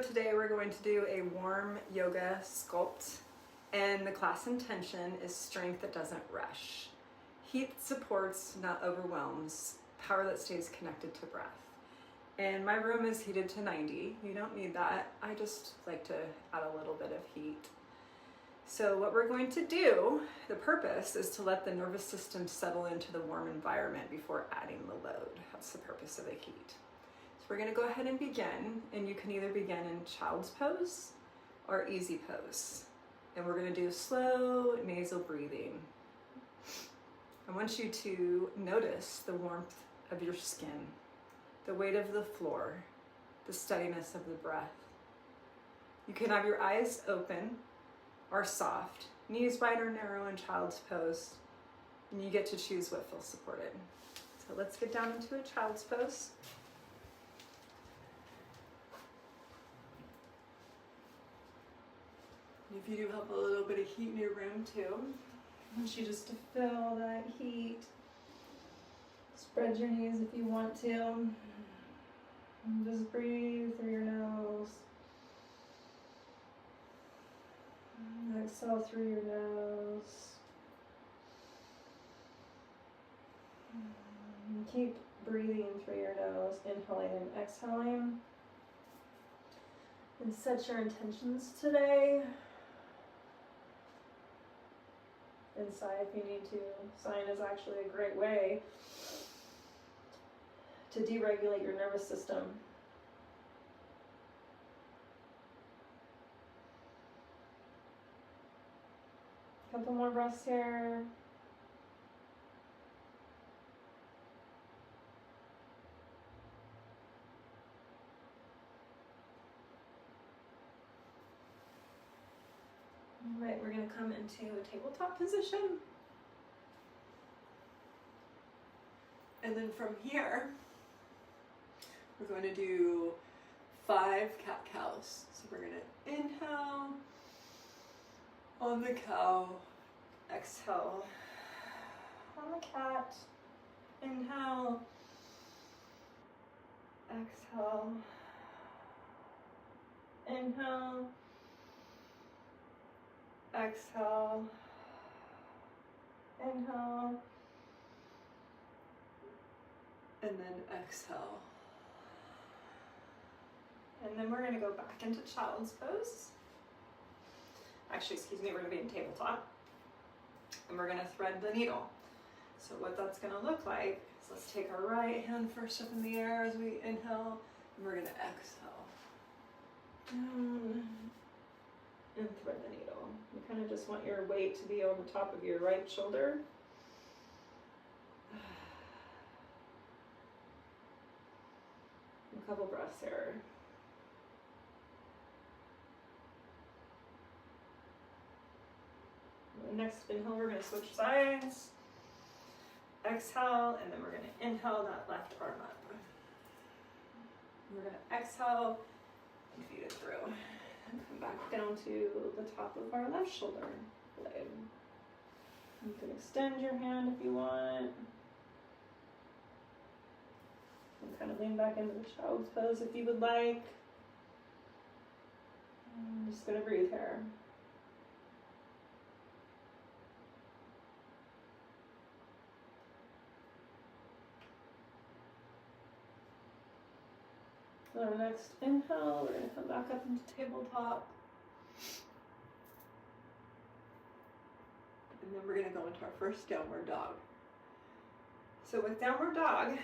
today we're going to do a warm yoga sculpt, and the class intention is strength that doesn't rush. Heat that supports, not overwhelms. Power that stays connected to breath. And my room is heated to 90. You don't need that. I just like to add a little bit of heat. So what we're going to do, the purpose is to let the nervous system settle into the warm environment before adding the load. That's the purpose of the heat. So we're going to go ahead and begin, and you can either begin in child's pose or easy pose. And we're going to do slow nasal breathing. I want you to notice the warmth of your skin, the weight of the floor, the steadiness of the breath. You can have your eyes open or soft, knees wide or narrow in child's pose, and you get to choose what feels supported. So let's get down into a child's pose. If you do have a little bit of heat in your room too, I want you just to feel that heat. Spread your knees if you want to. And just breathe through your nose. Exhale through your nose. And keep breathing through your nose, inhaling and exhaling. And set your intentions today. And sigh if you need to. Sighing is actually a great way to deregulate your nervous system. Couple more breaths here. All right, we're going to come into a tabletop position. And then from here, we're going to do 5 cat-cows. So we're going to inhale on the cow, exhale on the cat, inhale, exhale, inhale, exhale, inhale, and then exhale. And then we're going to go back into child's pose. Actually, excuse me, we're going to be in tabletop. And we're going to thread the needle. So what that's going to look like is, let's take our right hand first up in the air as we inhale, and we're going to exhale. Down and thread the needle. You kind of just want your weight to be over top of your right shoulder. A couple breaths here. Next inhale, we're going to switch sides. Exhale, and then we're going to inhale that left arm up. We're going to exhale and feed it through. And come back down to the top of our left shoulder blade. You can extend your hand if you want. And kind of lean back into the child's pose if you would like. I'm just going to breathe here. On our next inhale, we're going to come back up into tabletop. And then we're going to go into our first downward dog. So with downward dog,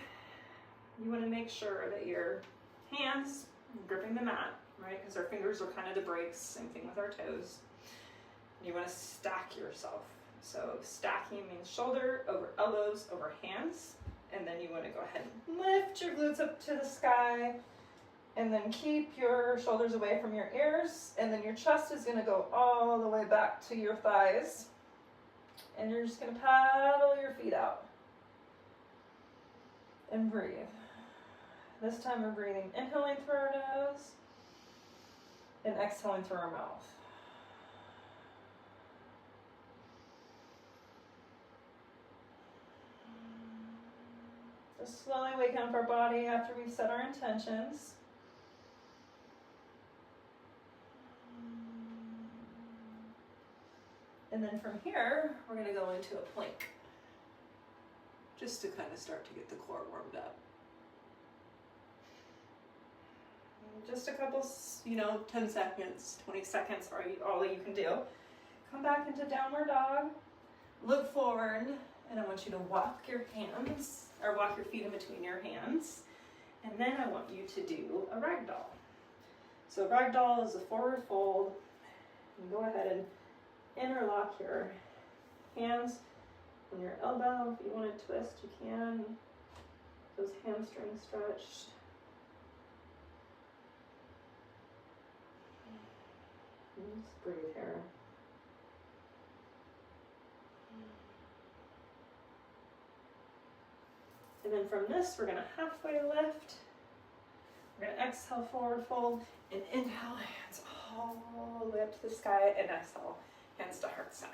you want to make sure that your hands are gripping the mat, right? Because our fingers are kind of the brakes, same thing with our toes. You want to stack yourself. So stacking means shoulder over elbows over hands. And then you want to go ahead and lift your glutes up to the sky. And then keep your shoulders away from your ears, and then your chest is going to go all the way back to your thighs. And you're just going to paddle your feet out. And breathe. This time we're breathing, inhaling through our nose, and exhaling through our mouth. Just slowly waking up our body after we've set our intentions. And then from here, we're gonna go into a plank, just to kind of start to get the core warmed up. Just a couple, 10 seconds, 20 seconds are all that you can do. Come back into downward dog, look forward, and I want you to walk your hands, or walk your feet in between your hands. And then I want you to do a ragdoll. So ragdoll is a forward fold. And go ahead and interlock your hands on your elbow. If you want to twist, you can. Those hamstrings stretched. Just breathe here. And then from this, we're gonna halfway lift. We're gonna exhale, forward fold, and inhale, hands all the way up to the sky, and exhale, hands to heart center.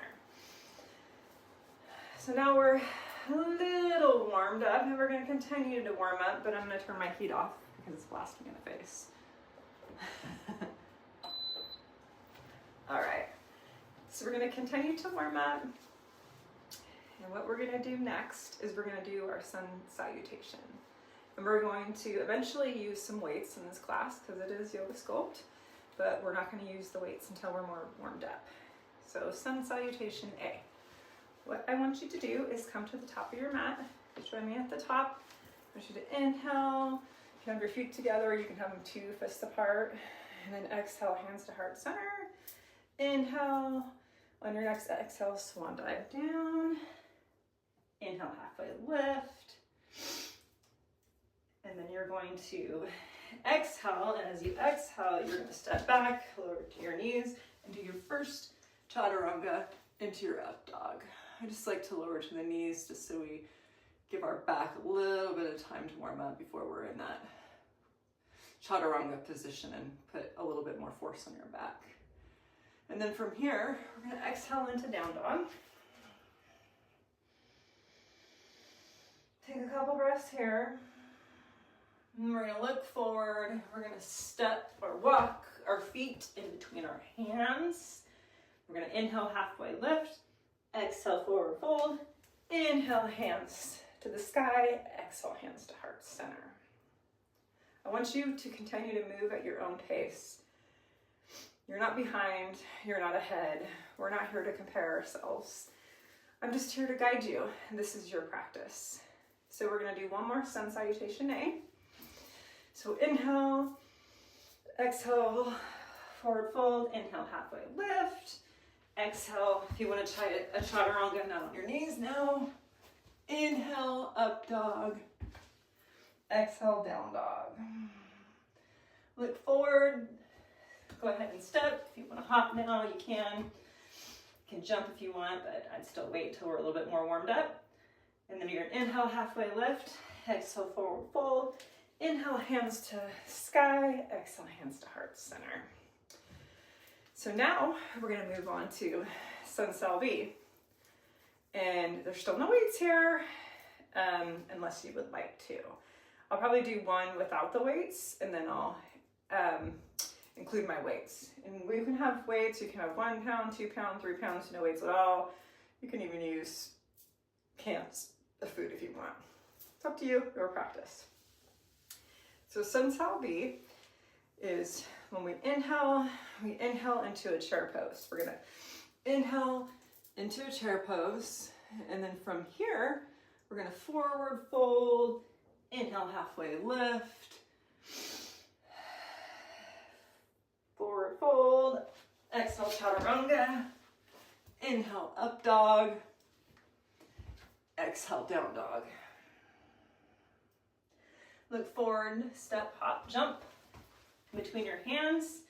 So now we're a little warmed up, and we're gonna continue to warm up, but I'm gonna turn my heat off because it's blasting in the face. All right, so we're gonna continue to warm up. And what we're gonna do next is we're gonna do our sun salutation. And we're going to eventually use some weights in this class because it is yoga sculpt, but we're not gonna use the weights until we're more warmed up. So sun salutation A. What I want you to do is come to the top of your mat. Join me at the top. I want you to inhale. You can have your feet together, you can have them 2 fists apart. And then exhale, hands to heart center. Inhale. On your next exhale, swan dive down. Inhale, halfway lift. And then you're going to exhale, and as you exhale, you're going to step back, lower to your knees, and do your first chaturanga into your up dog. I just like to lower to the knees just so we give our back a little bit of time to warm up before we're in that chaturanga position and put a little bit more force on your back. And then from here, we're going to exhale into down dog. Take a couple breaths here. And we're going to look forward. We're going to step or walk our feet in between our hands. We're going to inhale, halfway lift. Exhale, forward fold. Inhale, hands to the sky. Exhale, hands to heart center. I want you to continue to move at your own pace. You're not behind, you're not ahead. We're not here to compare ourselves. I'm just here to guide you, and this is your practice. So we're gonna do one more sun salutation A. So inhale, exhale, forward fold, inhale, halfway lift. Exhale, if you wanna try a chaturanga, not on your knees now. Inhale, up dog. Exhale, down dog. Look forward. Go ahead and step. If you want to hop now, you can. You can jump if you want, but I'd still wait till we're a little bit more warmed up. And then you're going to inhale, halfway lift. Exhale, forward fold. Inhale, hands to sky. Exhale, hands to heart center. So now we're going to move on to sun sal B. And there's still no weights here, unless you would like to. I'll probably do one without the weights, and then I'll include my weights. And we can have weights, you can have 1 pound, 2 pound, 3 pounds, no weights at all. You can even use cans of food if you want. It's up to you, your practice. So sun sal B is when we inhale into a chair pose. We're gonna inhale into a chair pose, and then from here, we're gonna forward fold, inhale, halfway lift, forward fold, exhale, chaturanga, inhale, up dog, exhale, down dog. Look forward, step, hop, jump between your hands,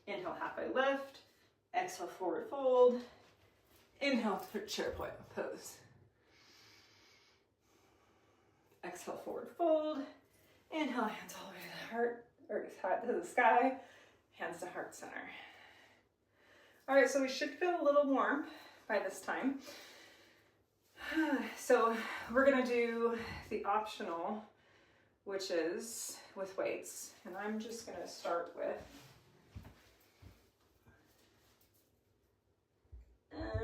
inhale, halfway lift, exhale, forward fold, inhale, chair pose. Exhale, forward fold. Inhale, hands all the way to the heart, or to the sky, hands to heart center. All right, so we should feel a little warm by this time. So we're gonna do the optional, which is with weights. And I'm just gonna start with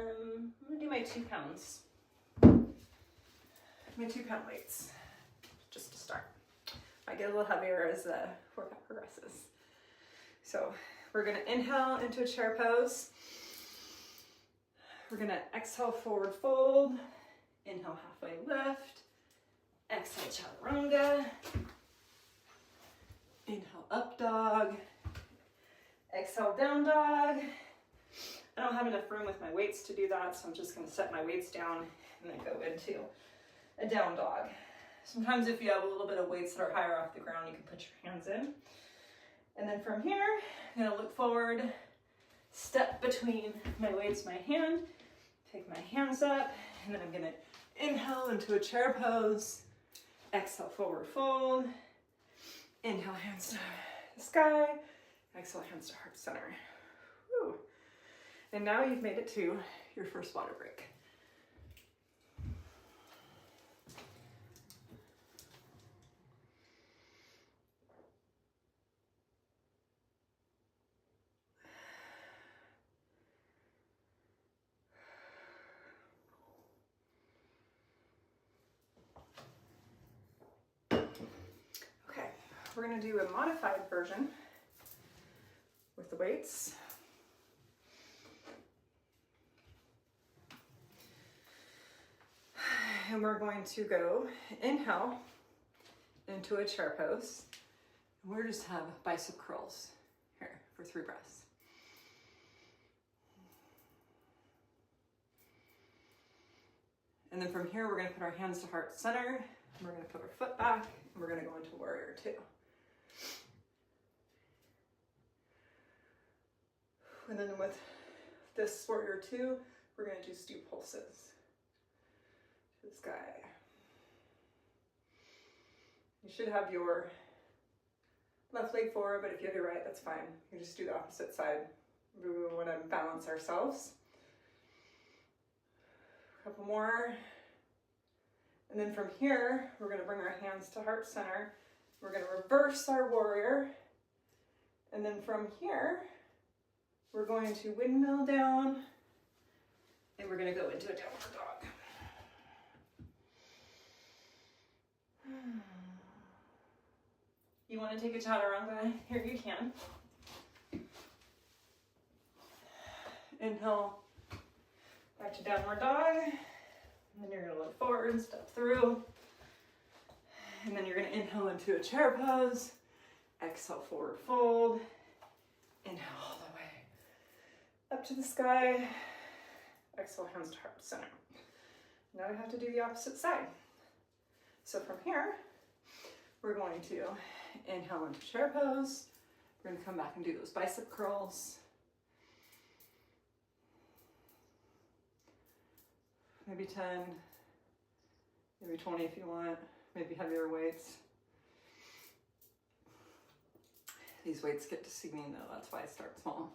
I'm gonna do my 2 pounds. My 2-pound weights, just to start. I get a little heavier as the workout progresses. So we're gonna inhale into a chair pose. We're gonna exhale, forward fold. Inhale, halfway lift. Exhale, chaturanga. Inhale, up dog. Exhale, down dog. I don't have enough room with my weights to do that, so I'm just gonna set my weights down and then go into a down dog. Sometimes if you have a little bit of weights that are higher off the ground, you can put your hands in. And then from here, I'm gonna look forward, step between my weights, my hand, pick my hands up, and then I'm gonna inhale into a chair pose, exhale, forward fold, inhale, hands to the sky, exhale, hands to heart center. Whew. And now you've made it to your first water break. Okay, we're gonna do a modified version with the weights. And we're going to go inhale into a chair pose. And we're just have bicep curls here for 3 breaths. And then from here, we're gonna put our hands to heart center. And we're gonna put our foot back and we're gonna go into warrior 2. And then with this warrior 2, we're gonna just do pulses. This guy. You should have your left leg forward, but if you have your right, that's fine. You just do the opposite side. We want to balance ourselves. A couple more. And then from here, we're going to bring our hands to heart center. We're going to reverse our warrior. And then from here, we're going to windmill down. And we're going to go into a downward dog. You want to take a chaturanga? Here you can. Inhale, back to downward dog. And then you're going to look forward and step through. And then you're going to inhale into a chair pose. Exhale, forward fold. Inhale all the way up to the sky. Exhale, hands to heart center. Now we have to do the opposite side. So from here, we're going to inhale into chair pose. We're going to come back and do those bicep curls. Maybe 10, maybe 20 if you want, maybe heavier weights. These weights get deceiving though, that's why I start small.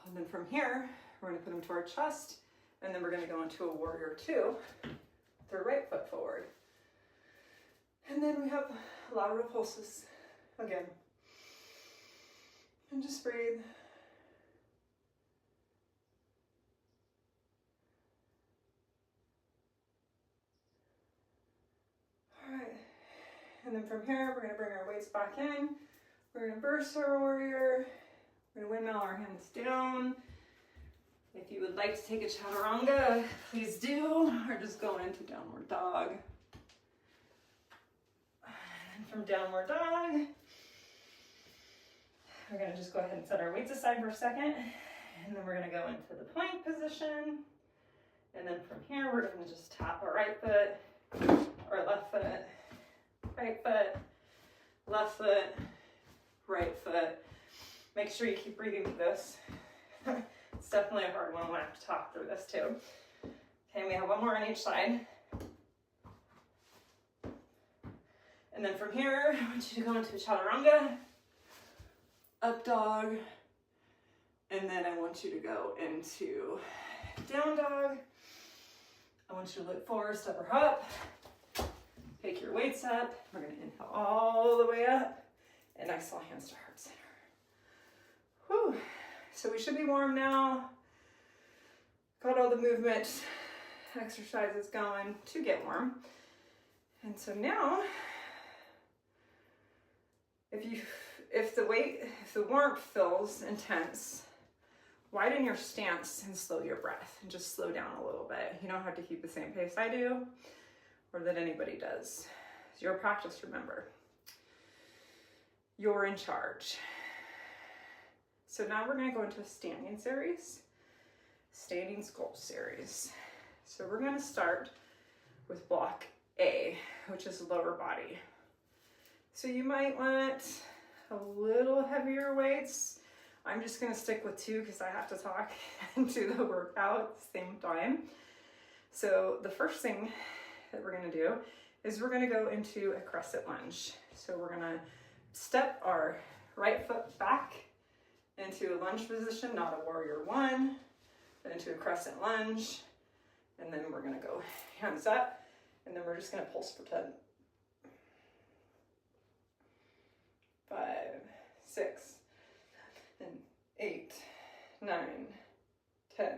And then from here, we're going to put them to our chest, and then we're going to go into a warrior 2. With our right foot forward. And then we have lateral pulses again. And just breathe. All right. And then from here, we're going to bring our weights back in. We're going to burst our warrior. We're going to windmill our hands down. If you would like to take a chaturanga, please do, or just go into downward dog. And from downward dog, we're gonna just go ahead and set our weights aside for a second, and then we're gonna go into the plank position. And then from here, we're gonna just tap our right foot, or left foot, right foot, left foot, right foot. Make sure you keep breathing through this. It's definitely a hard one. We'll have to talk through this too. Okay, we have one more on each side. And then from here, I want you to go into a chaturanga, up dog, and then I want you to go into down dog. I want you to look forward, step her up, pick your weights up. We're gonna inhale all the way up, and exhale, hands to heart center. Whew. So we should be warm now. Got all the movement exercises going to get warm. And so now, if the warmth feels intense, widen your stance and slow your breath and just slow down a little bit. You don't have to keep the same pace I do or that anybody does. It's your practice, remember. You're in charge. So now we're going to go into a standing series, standing sculpt series. So we're going to start with block A, which is lower body. So you might want a little heavier weights. I'm just going to stick with 2 because I have to talk and do the workout at the same time. So the first thing that we're going to do is we're going to go into a crescent lunge. So we're going to step our right foot back into a lunge position, not a warrior 1, but into a crescent lunge. And then we're going to go hands up, and then we're just going to pulse for 10. 5, 6, 7, 8, 9, 10.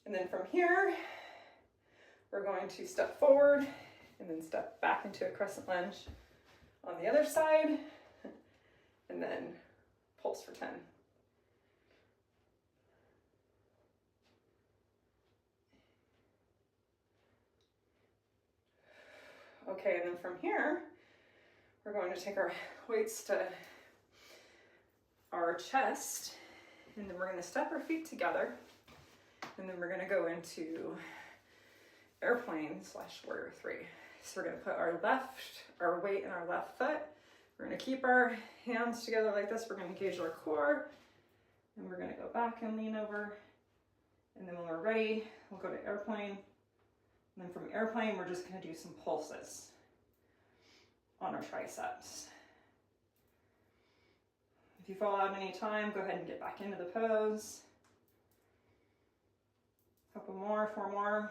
And then from here, we're going to step forward and then step back into a crescent lunge on the other side, and then pulse for 10. Okay, and then from here, we're going to take our weights to our chest, and then we're going to step our feet together, and then we're going to go into airplane / warrior 3. So we're going to put our weight in our left foot. We're going to keep our hands together like this. We're going to engage our core, and we're going to go back and lean over, and then when we're ready, we'll go to airplane. And then from airplane, we're just going to do some pulses on our triceps. If you fall out any time, go ahead and get back into the pose. A couple more, 4 more.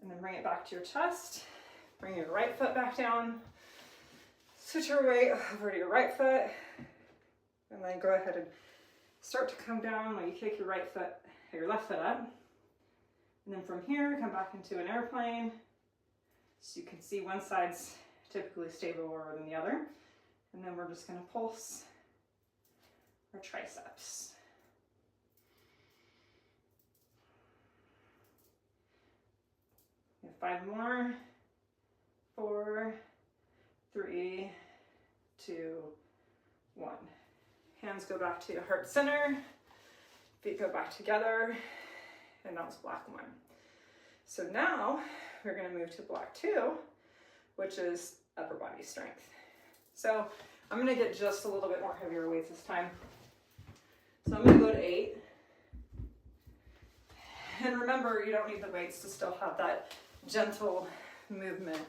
And then bring it back to your chest. Bring your right foot back down. Switch your weight over to your right foot. And then go ahead and start to come down while you kick your left foot up. And then from here, come back into an airplane. So you can see one side's typically lower than the other. And then we're just going to pulse our triceps. We have 5 more. 4, 3, 2, 1. Hands go back to your heart center. Feet go back together. And that was block 1. So now we're going to move to block 2, which is upper body strength. So I'm going to get just a little bit more heavier weights this time. So I'm going to go to 8. And remember, you don't need the weights to still have that gentle movement.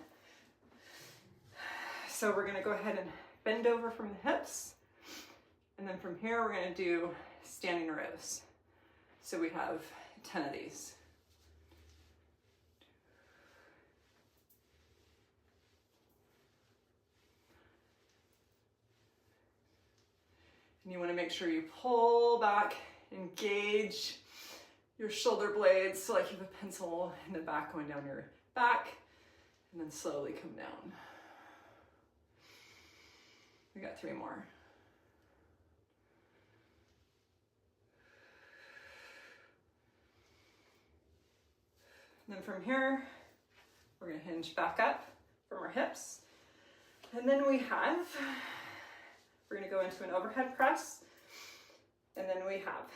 So we're going to go ahead and bend over from the hips. And then from here, we're going to do standing rows. So we have 10 of these. And you want to make sure you pull back, engage your shoulder blades, so like you have a pencil in the back going down your back, and then slowly come down. We got 3 more. And then from here, we're going to hinge back up from our hips. And then we're going to go into an overhead press. And then we have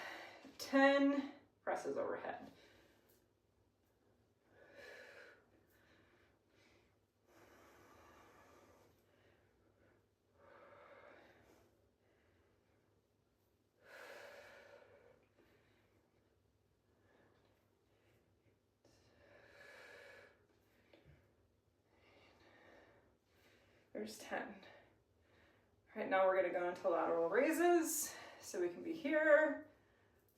10 presses overhead. There's 10. Right now we're going to go into lateral raises. So we can be here,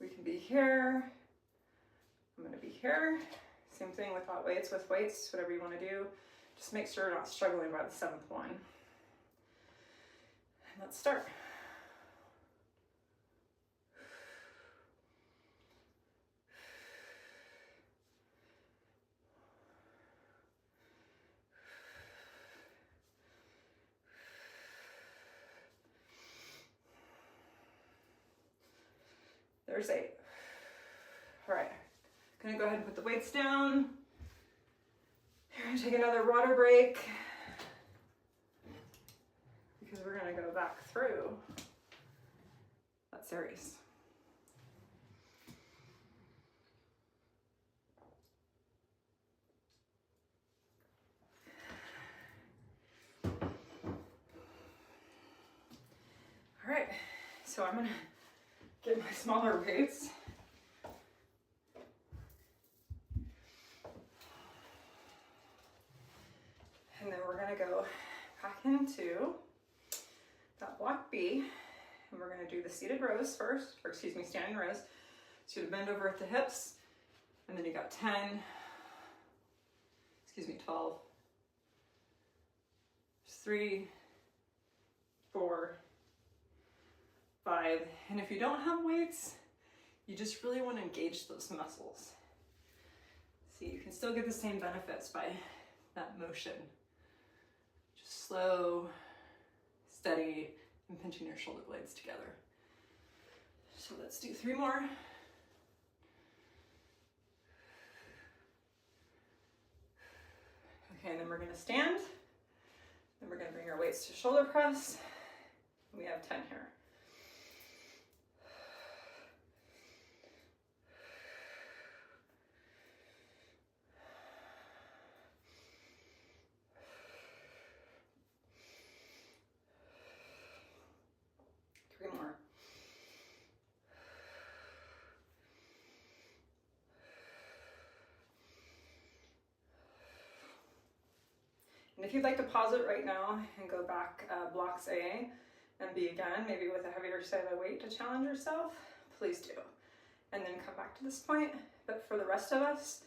we can be here, I'm going to be here. Same thing without weights, with weights, whatever you want to do. Just make sure you're not struggling by the 7th one. Let's start. There's 8. All right, gonna go ahead and put the weights down. We're gonna take another water break because we're gonna go back through that series. All right, so I'm gonna get my smaller weights. And then we're gonna go back into that block B, and we're gonna do the seated rows first, or excuse me, standing rows. So you bend over at the hips, and then you got 10, 12, 3, 4, 5, and if you don't have weights, you just really want to engage those muscles. See, you can still get the same benefits by that motion. Just slow, steady, and pinching your shoulder blades together. So let's do 3 more. Okay, and then we're gonna stand. Then we're gonna bring our weights to shoulder press. We have 10 here. More. And if you'd like to pause it right now and go back blocks A and B again, maybe with a heavier side of weight to challenge yourself, please do. And then come back to this point. But for the rest of us,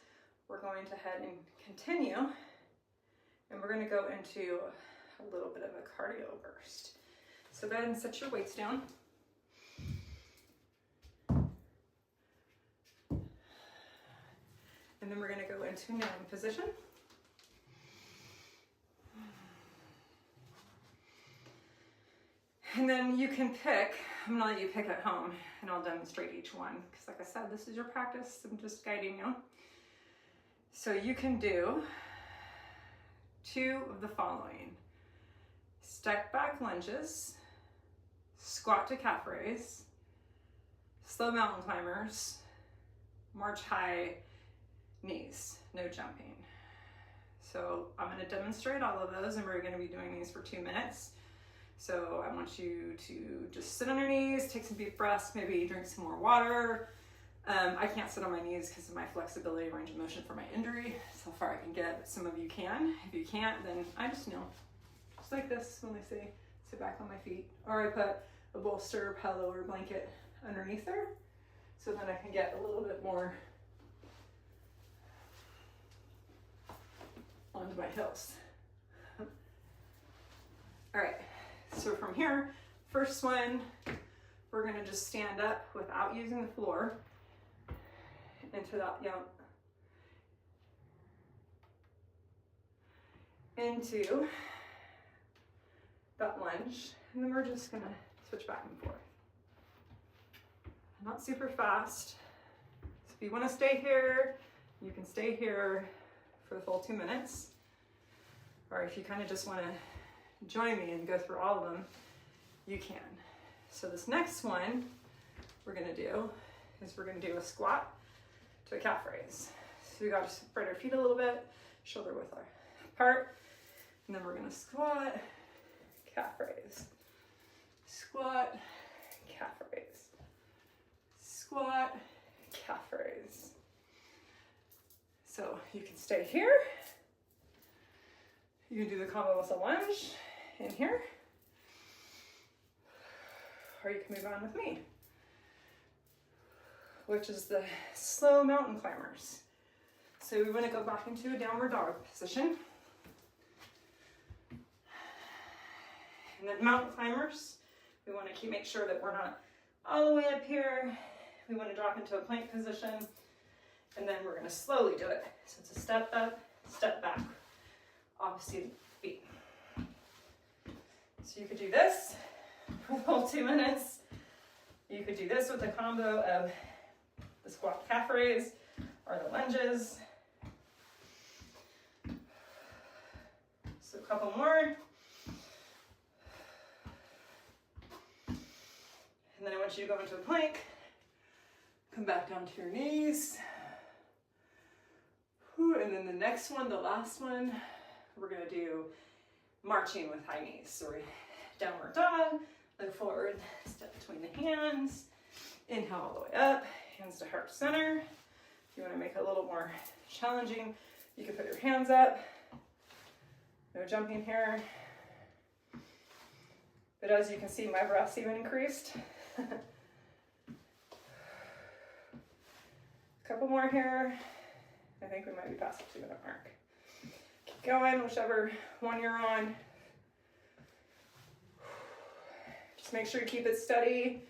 we're going to head and continue. And we're going to go into a little bit of a cardio burst. So go ahead and set your weights down. And then we're going to go into kneeling position. And then you can pick, I'm going to let you pick at home and I'll demonstrate each one because like I said, this is your practice. I'm just guiding you. So you can do 2 of the following. Step back lunges, squat to calf raise, slow mountain climbers, march high knees, no jumping. So I'm going to demonstrate all of those and we're going to be doing these for 2 minutes. So I want you to just sit on your knees, take some deep breaths, maybe drink some more water. I can't sit on my knees because of my flexibility, range of motion for my injury. So far I can get, but some of you can. If you can't, then I just kneel. Just like this when I say sit back on my feet. Or I put a bolster, pillow, or blanket underneath there so then I can get a little bit more onto my heels. All right, so from here, first one, we're gonna just stand up without using the floor into that jump, into that lunge, and then we're just gonna switch back and forth. Not super fast. So if you wanna stay here, you can stay here for the full 2 minutes. Or if you kind of just wanna join me and go through all of them, you can. So this next one we're gonna do is we're gonna do a squat to a calf raise. So we got to spread our feet a little bit, shoulder width apart, and then we're gonna squat, calf raise, squat, calf raise, squat, calf raise. So you can stay here. You can do the combo with a lunge in here, or you can move on with me, which is the slow mountain climbers. So we want to go back into a downward dog position. And then mountain climbers, we want to make sure that we're not all the way up here. We want to drop into a plank position, and then we're going to slowly do it. So it's a step up, step back, opposite feet. So you could do this for the whole 2 minutes. You could do this with a combo of the squat calf raise or the lunges. So a couple more. And then I want you to go into a plank. Come back down to your knees. Whew, and then the next one, the last one, we're gonna do marching with high knees. So we're downward dog, look forward, step between the hands, inhale all the way up, hands to heart center. If you wanna make it a little more challenging, you can put your hands up. No jumping here. But as you can see, my breath's even increased. Couple more here. I think we might be past the 2-minute mark. Keep going, whichever one you're on. Just make sure you keep it steady.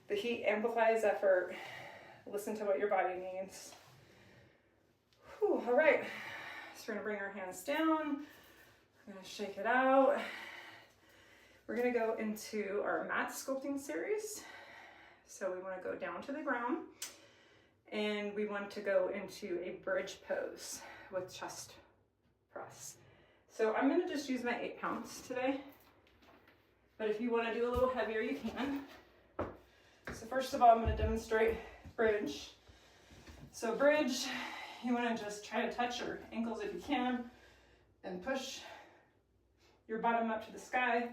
The heat amplifies effort. Listen to what your body needs. Whew, all right, so we're gonna bring our hands down. We're gonna shake it out. We're gonna go into our mat sculpting series. So we wanna go down to the ground, and we want to go into a bridge pose with chest press. So I'm gonna just use my 8 pounds today, but if you wanna do a little heavier, you can. So first of all, I'm gonna demonstrate bridge. So bridge, you wanna just try to touch your ankles if you can, and push your bottom up to the sky.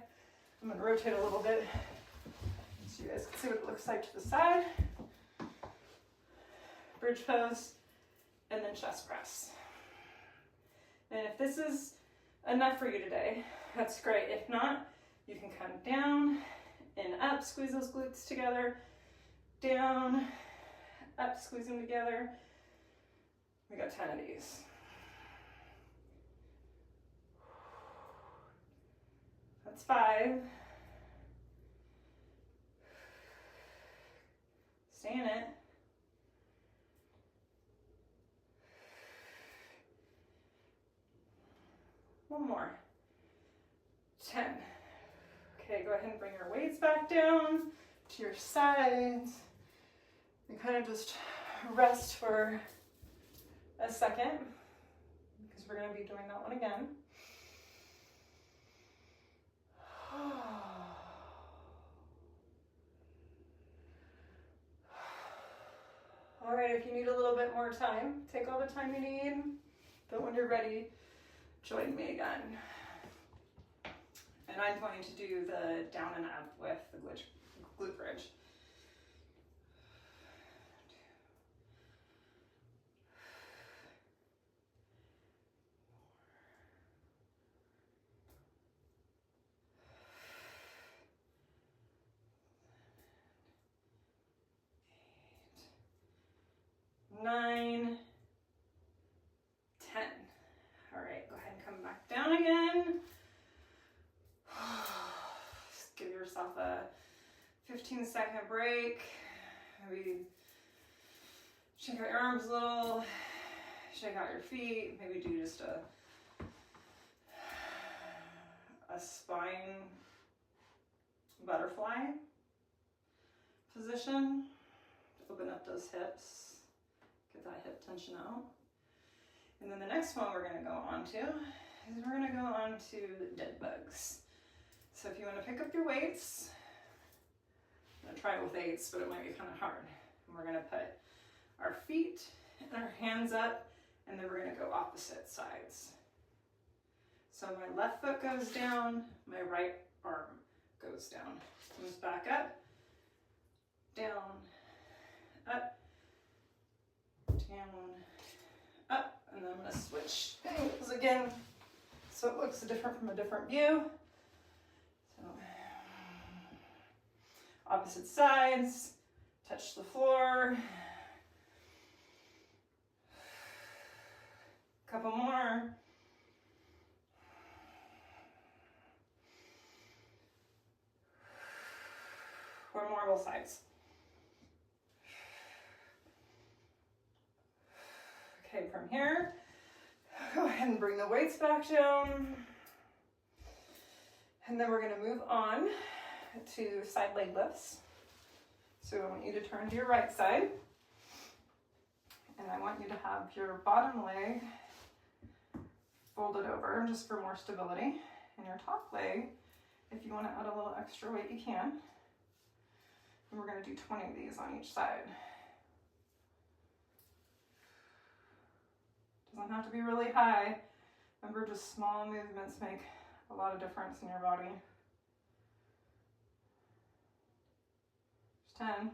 I'm gonna rotate a little bit so you guys can see what it looks like to the side. Bridge pose, and then chest press. And if this is enough for you today, that's great. If not, you can come down and up, squeeze those glutes together, down, up, squeeze them together. We got 10 of these. That's 5. Stay in it. One more. 10. Okay, go ahead and bring your weights back down to your sides. And kind of just rest for a second, because we're going to be doing that one again. All right, if you need a little bit more time, take all the time you need. But when you're ready, join me again. And I'm going to do the down and up with the glute bridge. Nine, 10. All right, go ahead and come back down again. Just give yourself a 15-second break. Maybe shake out your arms a little, shake out your feet, maybe do just a spine butterfly position. Open up those hips. Get that hip tension out. And then the next one we're going to go on to is we're going to go on to dead bugs. So if you want to pick up your weights, I'm going to try it with 8s, but it might be kind of hard. And we're going to put our feet and our hands up, and then we're going to go opposite sides. So my left foot goes down, my right arm goes down. Comes back up, down, up, down, up, and then I'm going to switch angles again so it looks different from a different view. So, opposite sides, touch the floor. Couple more. both sides. Okay, from here, go ahead and bring the weights back down. And then we're gonna move on to side leg lifts. So I want you to turn to your right side. And I want you to have your bottom leg folded over just for more stability. And your top leg, if you want to add a little extra weight, you can. And we're going to do 20 of these on each side. Doesn't have to be really high. Remember, just small movements make a lot of difference in your body. Just 10.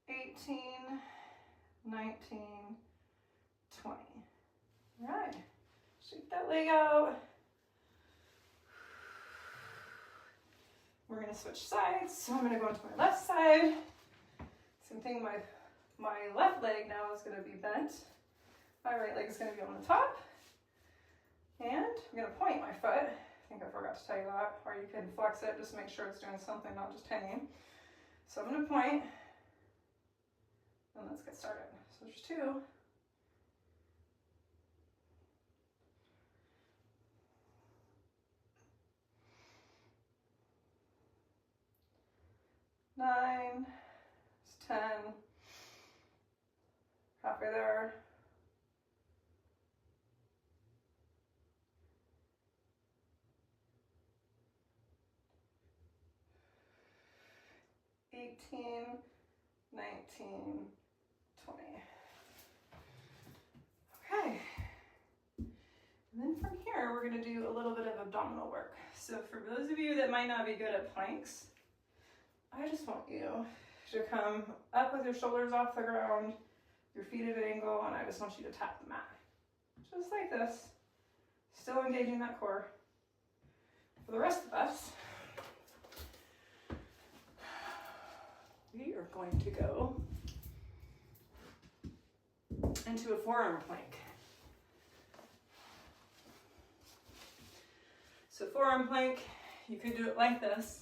$18, $19, $20. All right, shake that leg out. We're gonna switch sides. So I'm gonna go into my left side. Same thing, my left leg now is gonna be bent. My right leg is gonna be on the top. And I'm gonna point my foot. I think I forgot to tell you that. Or you can flex it, just make sure it's doing something, not just hanging. So I'm gonna point. And let's get started. So there's 2. Nine, it's 10, halfway there. 18, 19, 20. Okay. And then from here, we're going to do a little bit of abdominal work. So for those of you that might not be good at planks, I just want you to come up with your shoulders off the ground, your feet at an angle, and I just want you to tap the mat. Just like this. Still engaging that core. For the rest of us, we are going to go into a forearm plank. So forearm plank, you could do it like this.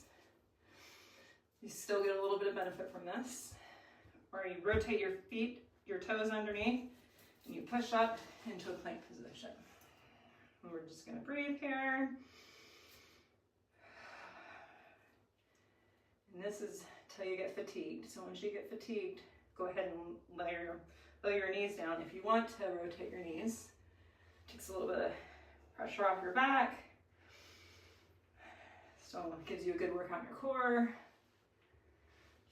You still get a little bit of benefit from this. Or you rotate your feet, your toes underneath, and you push up into a plank position. And we're just gonna breathe here. And this is till you get fatigued. So once you get fatigued, go ahead and lay your knees down. If you want to rotate your knees, it takes a little bit of pressure off your back. So it gives you a good workout in your core.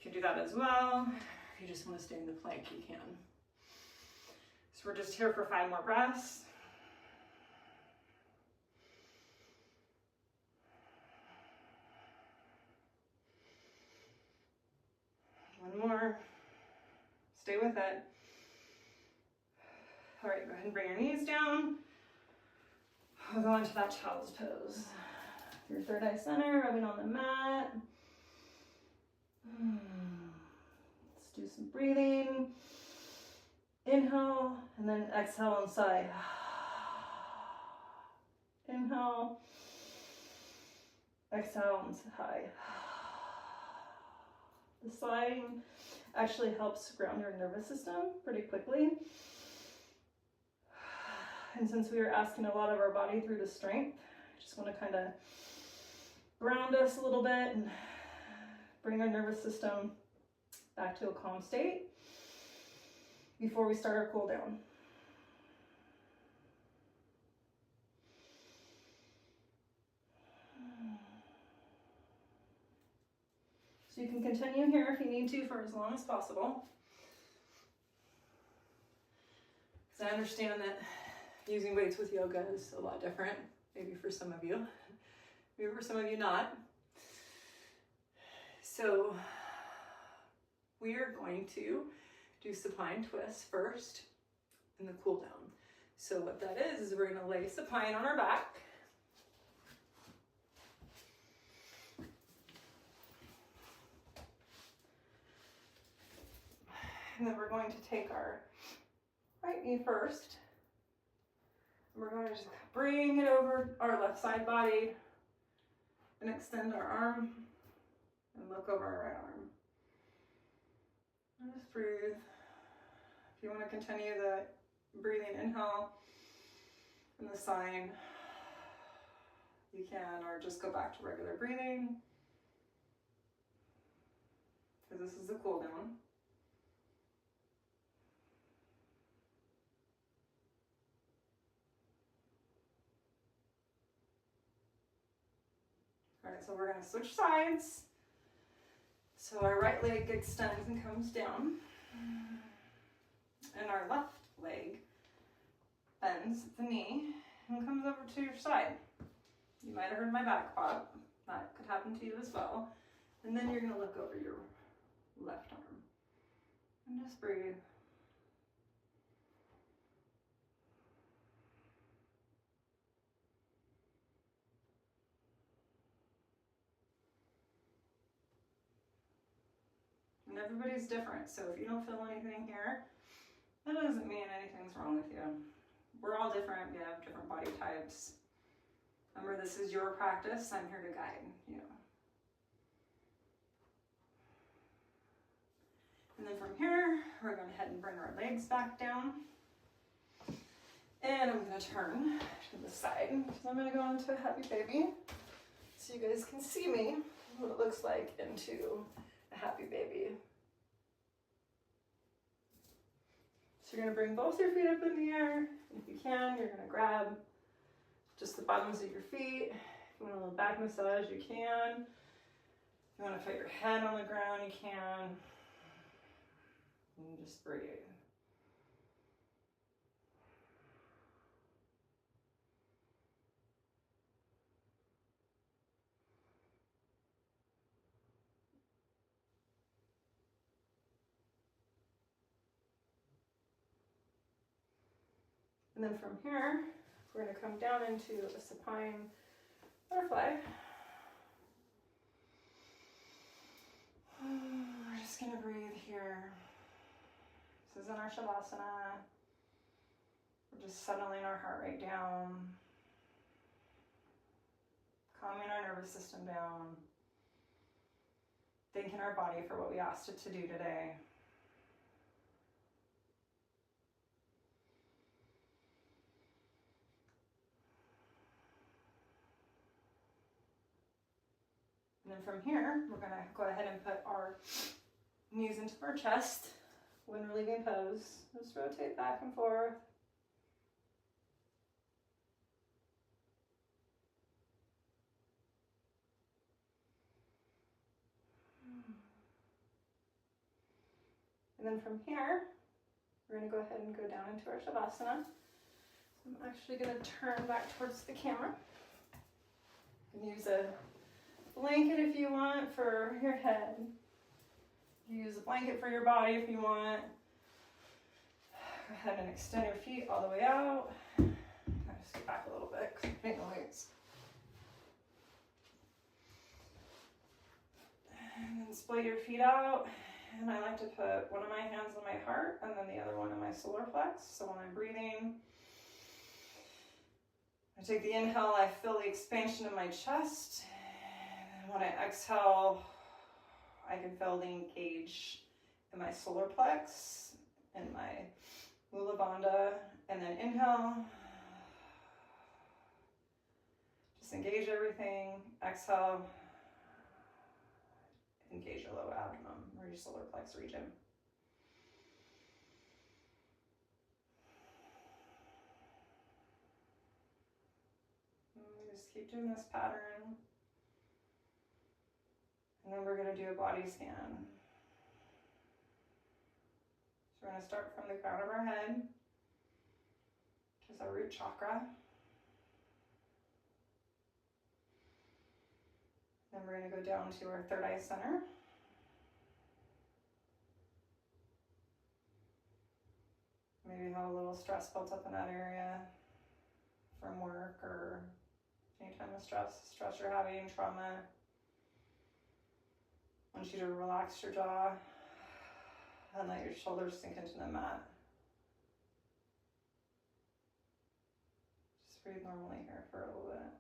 You can do that as well. If you just want to stay in the plank, you can. So we're just here for 5 more breaths. One more. Stay with it. All right, go ahead and bring your knees down. We'll go into that child's pose. Your third eye center, rubbing on the mat. Let's do some breathing. Inhale, and then exhale and sigh. Inhale. Exhale and sigh. The sighing actually helps ground your nervous system pretty quickly. And since we are asking a lot of our body through the strength, I just want to kind of ground us a little bit and bring our nervous system back to a calm state before we start our cool down. So you can continue here if you need to for as long as possible. Because I understand that using weights with yoga is a lot different, maybe for some of you, maybe for some of you not. So we are going to do supine twists first in the cool down. So what that is we're going to lay supine on our back. And then we're going to take our right knee first. And we're going to just bring it over our left side body and extend our arm and look over our right arm. And just breathe. If you want to continue the breathing inhale and the sign, you can, or just go back to regular breathing, because this is the cool down. All right, so we're going to switch sides. So our right leg extends and comes down, and our left leg bends at the knee and comes over to your side. You might have heard my back pop. That could happen to you as well. And then you're going to look over your left arm and just breathe. And everybody's different, so if you don't feel anything here, that doesn't mean anything's wrong with you. We're all different. We have different body types. Remember, this is your practice. I'm here to guide you. And then from here, we're going to head and bring our legs back down. And I'm going to turn to the side. So I'm going to go into a happy baby so you guys can see me, what it looks like into a happy baby. So you're going to bring both your feet up in the air. If you can, you're going to grab just the bottoms of your feet. If you want a little back massage, you can. If you want to put your head on the ground, you can. And just breathe. And then from here, we're going to come down into a supine butterfly. We're just going to breathe here. This is in our Shavasana. We're just settling our heart rate down, calming our nervous system down, thanking our body for what we asked it to do today. And then from here, we're going to go ahead and put our knees into our chest when we're leaving pose. Just rotate back and forth. And then from here, we're going to go ahead and go down into our Shavasana. So I'm actually going to turn back towards the camera. You can use a blanket if you want for your head. You use a blanket for your body if you want. Go ahead and extend your feet all the way out. I'll just get back a little bit because I'm making noise. And then split your feet out. And I like to put one of my hands on my heart and then the other one on my solar plex. So when I'm breathing, I take the inhale, I feel the expansion of my chest. And when I exhale, I can feel the engage in my solar plex and my Mula Bandha. And then inhale, just engage everything. Exhale, engage your low abdomen or your solar plex region. And we just keep doing this pattern. And then we're going to do a body scan. So we're going to start from the crown of our head, which is our root chakra. Then we're going to go down to our third eye center. Maybe you have a little stress built up in that area from work or any time of stress you're having, trauma. I want you to relax your jaw and let your shoulders sink into the mat. breathe normally here for a little bit.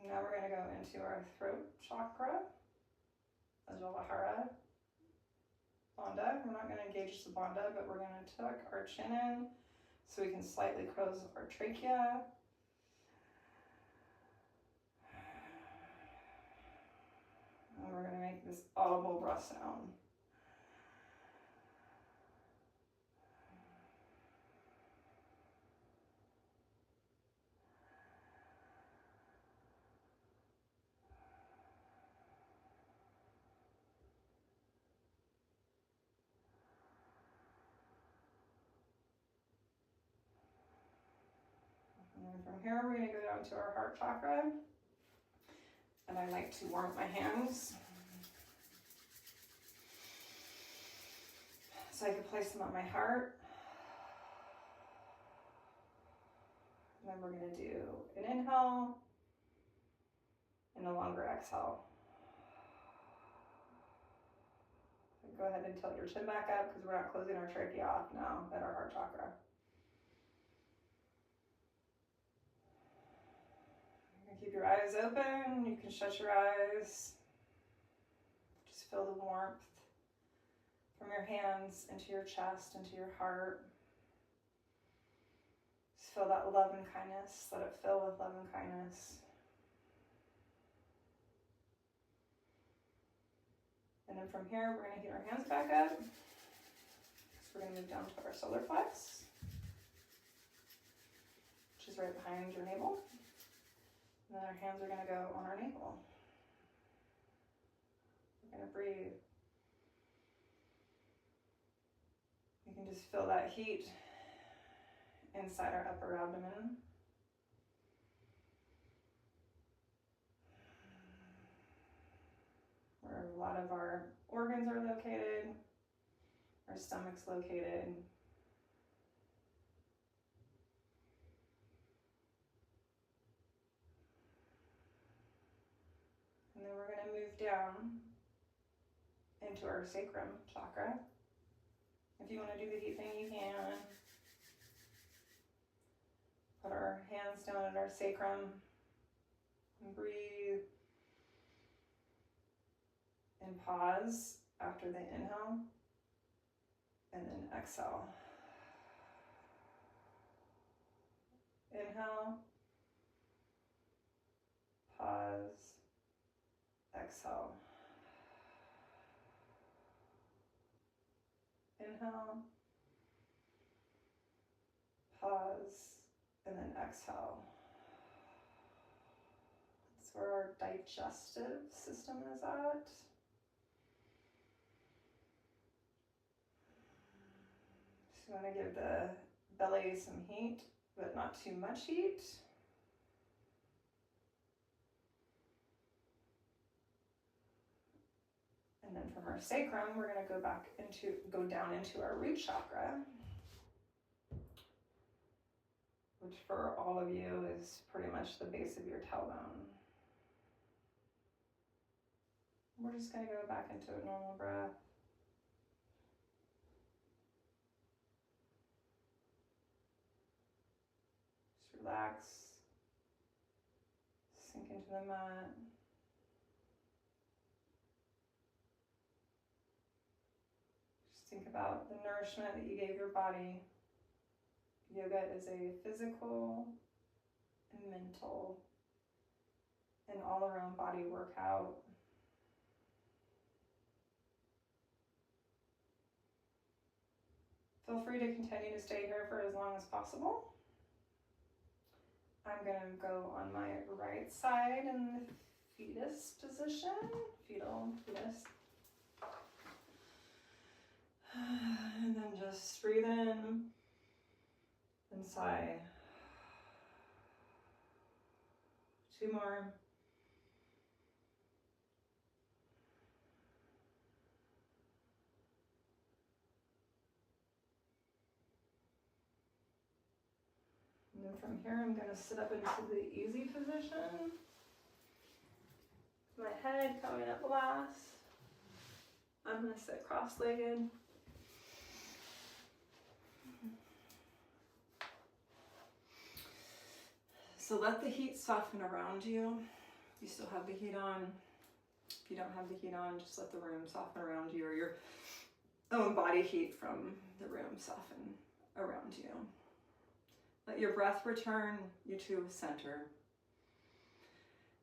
Now we're going to go into our throat chakra, Ajalavahara Bandha. We're not going to engage the bandha, but we're going to tuck our chin in so we can slightly close our trachea. And we're going to make this audible breath sound. And from here, we're going to go down to our heart chakra. And I like to warm my hands so I can place them on my heart. And then we're going to do an inhale and a longer exhale. So go ahead and tilt your chin back up because we're not closing our trachea off now at our heart chakra. Keep your eyes open. You can shut your eyes. Just feel the warmth from your hands into your chest, into your heart. Just feel that love and kindness. Let it fill with love and kindness. And then from here, we're going to heat our hands back up. So we're going to move down to our solar flex, which is right behind your navel. And then our hands are going to go on our navel. We're going to breathe. You can just feel that heat inside our upper abdomen. Where a lot of our organs are located, our stomach's located. And then we're going to move down into our sacrum chakra. If you want to do the heat thing, you can. Put our hands down at our sacrum and breathe. And pause after the inhale. And then exhale. Inhale. Pause. Exhale. Inhale. Pause. And then exhale. That's where our digestive system is at. Just want to give the belly some heat, but not too much heat. And then from our sacrum, we're going to go down into our root chakra, which for all of you is pretty much the base of your tailbone. We're just going to go back into a normal breath. Just relax, sink into the mat. Think about the nourishment that you gave your body. Yoga is a physical and mental and all around body workout. Feel free to continue to stay here for as long as possible. I'm going to go on my right side in the fetus position, fetal fetus. And then just breathe in and sigh. 2 more. And then from here, I'm going to sit up into the easy position. My head coming up last. I'm going to sit cross-legged. So let the heat soften around you. You still have the heat on. If you don't have the heat on, just let the room soften around you, or your own body heat from the room soften around you. Let your breath return you to center.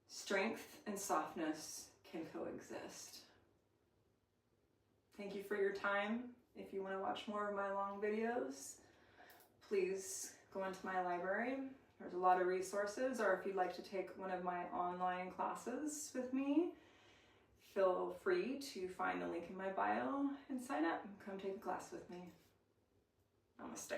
Strength and softness can coexist. Thank you for your time. If you want to watch more of my long videos, please go into my library. There's a lot of resources, or if you'd like to take one of my online classes with me, feel free to find the link in my bio and sign up and come take a class with me. Namaste.